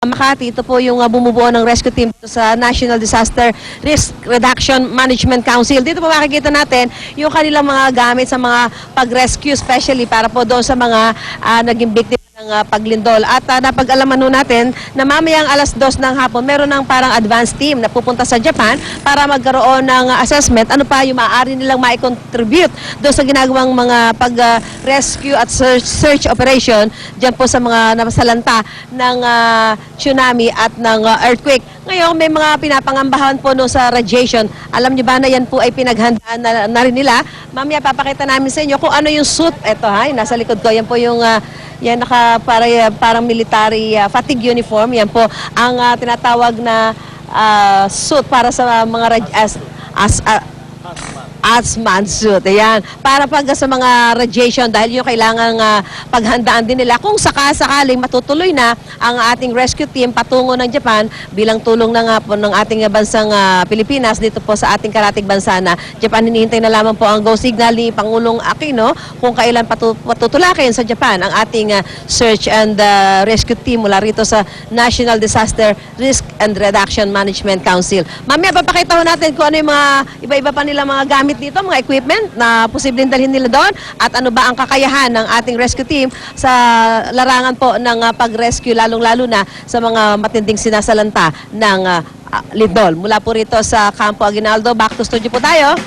Makati, ito po yung bumubuo ng rescue team sa National Disaster Risk Reduction Management Council. Dito po makikita natin yung kanilang mga gamit sa mga pag-rescue, especially para po doon sa mga naging biktima ng paglindol. At napag-alaman nun natin na mamayang alas 2 ng hapon, meron ng parang advance team na pupunta sa Japan para magkaroon ng assessment. Ano pa yung maaari nilang mai-contribute doon sa ginagawang mga pag-rescue at search operation dyan po sa mga nasalanta ng tsunami at ng earthquake. Ngayon, may mga pinapangambahan po no sa radiation. Alam niyo ba na yan po ay pinaghandaan na rin nila? Mamaya papakita namin sa inyo kung ano yung suit. Ito nasa likod ko. Yan po yung yan parang military fatigue uniform. Yan po ang tinatawag na suit para sa mga hazmat suit. Ayan. Para pag sa mga radiation, dahil yung kailangang paghandaan din nila kung sakasakaling matutuloy na ang ating rescue team patungo ng Japan bilang tulong na nga po ng ating bansang Pilipinas dito po sa ating karatig bansa na Japan. Hinihintay na lamang po ang go signal ni Pangulong Aquino kung kailan patutulakin sa Japan ang ating search and rescue team mula rito sa National Disaster Risk and Reduction Management Council. Mamaya papakita ho natin kung ano yung mga iba-iba pa nilang mga gamit dito, mga equipment na posibleng dalhin nila doon at ano ba ang kakayahan ng ating rescue team sa larangan po ng pag-rescue, lalong-lalo na sa mga matinding sinasalanta ng lindol. Mula po rito sa Campo Aguinaldo, back to studio po tayo.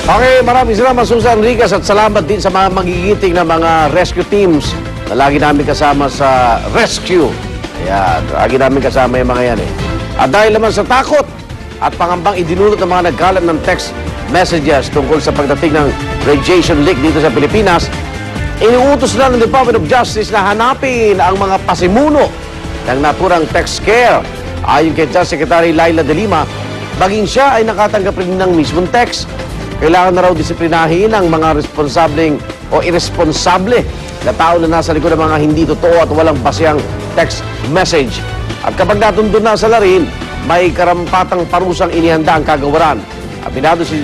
Okay, maraming salamat Susan Enriquez at salamat din sa mga magigiting na mga rescue teams na lagi namin kasama sa rescue. Ayan, lagi namin kasama yung mga yan At dahil naman sa takot at pangambang idinulot ng mga nagkalat ng text messages tungkol sa pagdating ng radiation leak dito sa Pilipinas, inuutos na ng Department of Justice na hanapin ang mga pasimuno ng naturang text scare. Ayon kay Justice Secretary Laila De Lima, maging siya ay nakatanggap rin ng mismong text. Kailangan na raw disiplinahin ang mga responsableng o irresponsable na tao na nasa likod ng mga hindi totoo at walang basehang text message. At kapag natundo na sa larin, may karampatang parusang inihanda ang kagawaran. Aminado si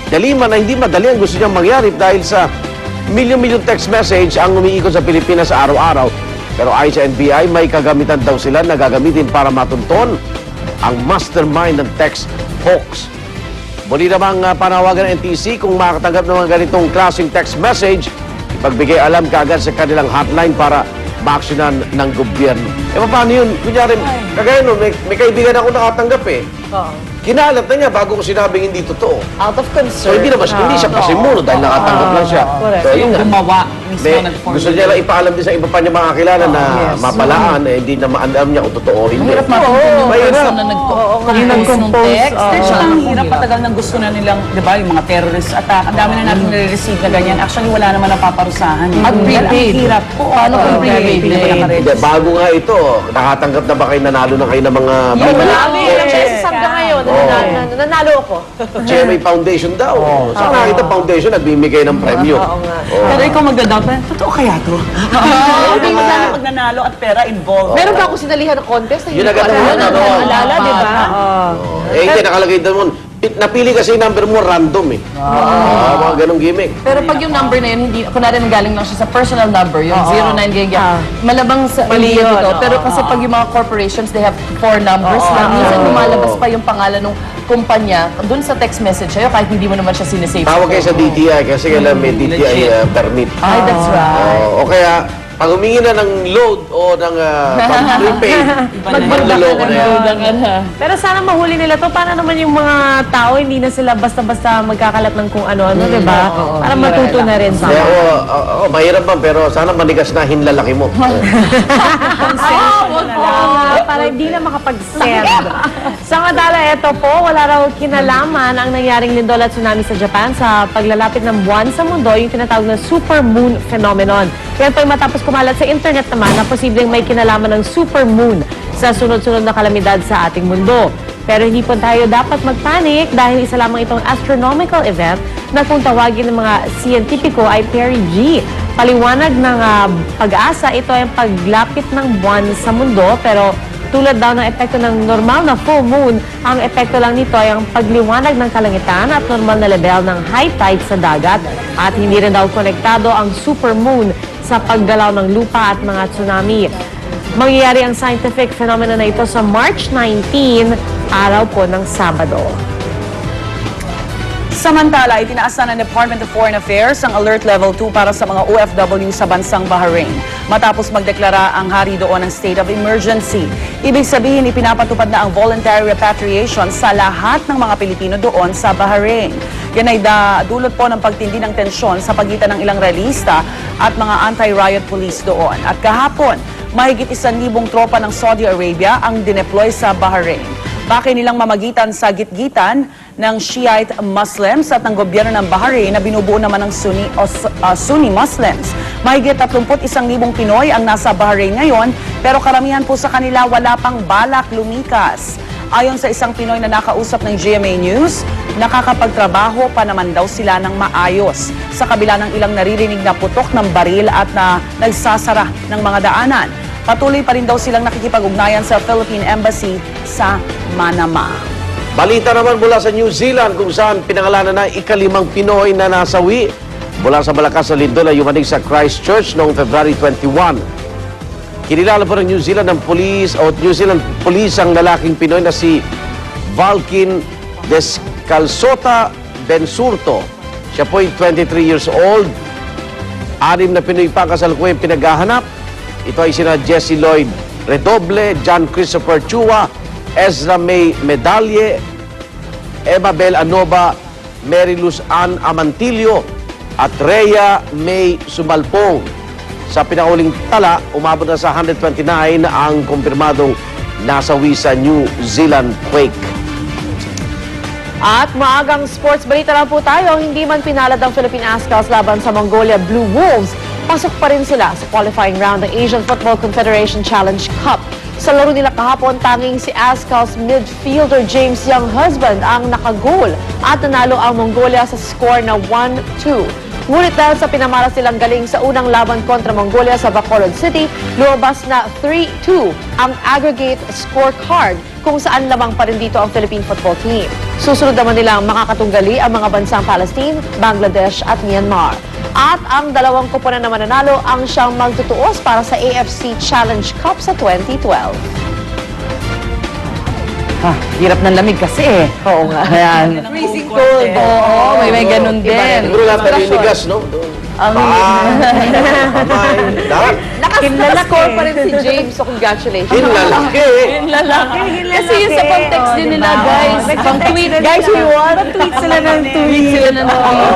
De Lima na hindi madali ang gusto niyang mangyari dahil sa milyon-milyon text message ang umiikot sa Pilipinas araw-araw. Pero ayon sa NBI, may kagamitan daw sila na gagamitin para matunton ang mastermind ng text hoax. Muli namang panawagan ng NTC kung makatanggap ng mga ganitong klaseng text message, ipagbigay alam kaagad sa kanilang hotline para maaksyonan ng gobyerno. Paano yun? Kunyari, kagaya nun, may kaibigan ako nakatanggap Kinalat na niya bago ko sinabing hindi totoo. Out of concern. So hindi siya pasimuno dahil nakatanggap lang siya. Correct. So yun nga. Gumawa mismo nag-forward. Gusto niya lang ipaalam din sa iba pa niya mga kakilala na mapalaan, hindi na maalam niya kung totoo o hindi. Mahirap matuntun yung person na nag-compose ng text. Tsaka Ang hirap patagal ng gusto na nilang, di ba, yung mga terrorist attack. Ang dami na natin nare-receive na ganyan. Actually, wala naman napaparusahan. At prepaid. Ang hirap. Paano kung prepaid? Hindi, bago nga ito, nakatanggap na ba kayo, nanalo na kayo ng mga... Marami. Ilang beses hanggang ngayon, nanalo ako. GMA Foundation daw. Saan nakita foundation, nagbibigay ng premyo. Pero ikaw magda-doubt na, totoo kaya to? Hindi mo sana pag nanalo at pera involved. Meron ba ako sinalihan ng contest? Yun agad ang mga Naalala, di ba? hindi, nakalagay doon. Napili kasi yung number mo random mga ganong gimmick. Pero pag yung number na yun, hindi, kunwari galing lang siya sa personal number, yung 09 ganyan, malabang sa Mali yun, Pero kasi pag yung mga corporations, they have 4 numbers lang. Minsan lumalabas pa yung pangalan ng kumpanya dun sa text message sa'yo kahit hindi mo naman siya sinesave. Tawag kayo sa DTI kasi kailan may DTI permit. Ay, that's right. O kaya, pag humingi na ng load o ng prepaid, magluloko na yan. Pero sana mahuli nila to. Para naman yung mga tao, hindi na sila basta-basta magkakalat ng kung ano-ano, di ba? Para matuto na rin sa Mahirap ba, pero sana manigas na hinlalaki mo. para hindi na makapag-send. Samantala, ito po, wala raw kinalaman ang nangyaring lindol at tsunami sa Japan sa paglalapit ng buwan sa mundo, yung tinatawag na supermoon phenomenon. Yan po ay matapos kumalat sa internet naman na posibleng may kinalaman ng supermoon sa sunod-sunod na kalamidad sa ating mundo. Pero hindi po tayo dapat magpanik dahil isa lamang itong astronomical event na kung tawagin ng mga siyentipiko ay perigee. Paliwanag ng pag-asa, ito ay ang paglapit ng buwan sa mundo, pero tulad daw ng epekto ng normal na full moon, ang epekto lang nito ay ang pagliwanag ng kalangitan at normal na level ng high tide sa dagat. At hindi rin daw konektado ang supermoon sa paggalaw ng lupa at mga tsunami. Mangyayari ang scientific phenomena na ito sa March 19, araw po ng Sabado. Samantala, itinaas na ng Department of Foreign Affairs ang Alert Level 2 para sa mga OFW sa bansang Bahrain matapos magdeklara ang hari doon ng state of emergency. Ibig sabihin, ipinapatupad na ang voluntary repatriation sa lahat ng mga Pilipino doon sa Bahrain. Yan ay dulot po ng pagtindi ng tensyon sa pagitan ng ilang realista at mga anti-riot police doon. At kahapon, mahigit 1,000 tropa ng Saudi Arabia ang dineploy sa Bahrain. Bakit nilang mamagitan sa gitgitan ng Shiite Muslims at ng gobyerno ng Bahrain na binubuo naman ng Sunni Muslims. Mahigit 31,000 Pinoy ang nasa Bahrain ngayon, pero karamihan po sa kanila wala pang balak lumikas. Ayon sa isang Pinoy na nakausap ng GMA News, nakakapagtrabaho pa naman daw sila ng maayos sa kabila ng ilang naririnig na putok ng baril at na nagsasara ng mga daanan. Patuloy pa rin daw silang nakikipag-ugnayan sa Philippine Embassy sa Manama. Balita naman mula sa New Zealand kung saan pinangalanan na ika-5 Pinoy na nasawi mula sa malakas na lindol na yumanig sa Christchurch noong February 21. Kinilala po ng New Zealand Police ang lalaking Pinoy na si Valkin Descalzota Bensurto. Siya po ay 23 years old. 6 na Pinoy pa kasalukuyang pinaghahanap. Ito ay sina Jesse Lloyd Redoble, John Christopher Chua, Ezra May Medalye, Emma Bel Anova, Mary Luz Ann Amantillo, at Rhea May Sumalpong. Sa pinakahuling tala, umabot na sa 129 ang kumpirmadong nasawi sa New Zealand quake. At maagang sports balita lang po tayo, hindi man pinalad ang Philippine Azkals laban sa Mongolia Blue Wolves, pasok pa rin sila sa qualifying round ng Asian Football Confederation Challenge Cup. Sa laro nila kahapon, tanging si Azkals midfielder James Young Husband ang nakagol at nanalo ang Mongolia sa score na 1-2. Ngunit dahil sa pinamalas nilang galing sa unang laban kontra Mongolia sa Bacolod City, lumabas na 3-2 ang aggregate scorecard kung saan lamang pa rin dito ang Philippine football team. Susunod naman nilang makakatunggali ang mga bansang Palestine, Bangladesh at Myanmar. At ang dalawang koponan naman nanalo ang siyang magtutuos para sa AFC Challenge Cup sa 2012. Hirap ng lamig kasi eh. Oo nga. Ayan. Freezing cold. Oo, may ganun din. Siguro lahat naliligas, no? Kamay, lahat. Naka-score pa rin si James, so congratulations. Hinlalaki. Kasi yun sa context din nila, guys. Pang tweet. Guys, we won. Tweet sila ng Tweet sila na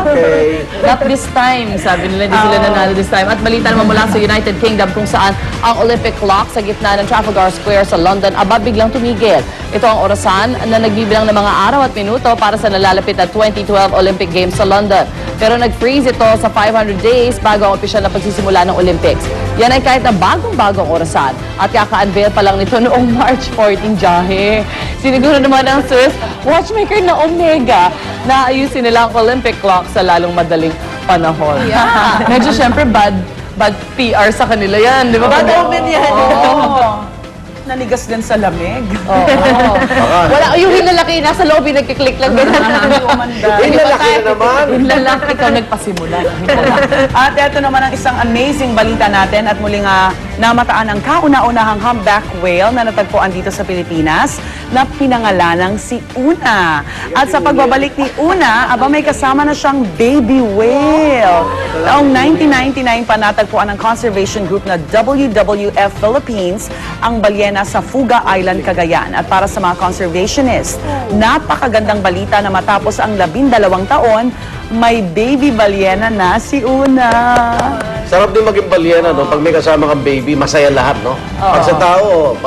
Okay. Not this time, sabi nila, hindi sila nanalo this time. At balita naman mula sa United Kingdom kung saan ang Olympic clock sa gitna ng Trafalgar Square sa London biglang tumigil. Ito ang orasan na nagbibilang ng mga araw at minuto para sa nalalapit na 2012 Olympic Games sa London. Pero nag-freeze ito sa 500 days bago ang opisyal na pagsisimula ng Olympics. Yan ay kahit na bagong-bagong orasan at kaka-unveil pa lang nito noong March 14, jahe. Siniguro naman ang Swiss watchmaker na Omega na ayusin nila ang Olympic clock sa lalong madaling panahon. Yeah. Medyo syempre bad PR sa kanila yan, di ba? Bad omen yan. Nanigas din sa lamig. Wala, yung hinlalaki, nasa lobby, nagkiklik lang. Hinlalaki na naman. Yung lalaki ikaw nagpasimula. At ito naman ang isang amazing balita natin at muling namataan ang kauna-unahang humpback whale na natagpuan dito sa Pilipinas na pinangalanang si Una. At sa pagbabalik ni Una, may kasama na siyang baby whale. Noong 1999 pa natagpuan ng conservation group na WWF Philippines ang balyena sa Fuga Island, Cagayan. At para sa mga conservationist, napakagandang balita na matapos ang 12 taon, may baby balyena na si Una. Sarap din maging balyena, no? Pag may kasama kang baby, masaya lahat, no? Pag sa tao,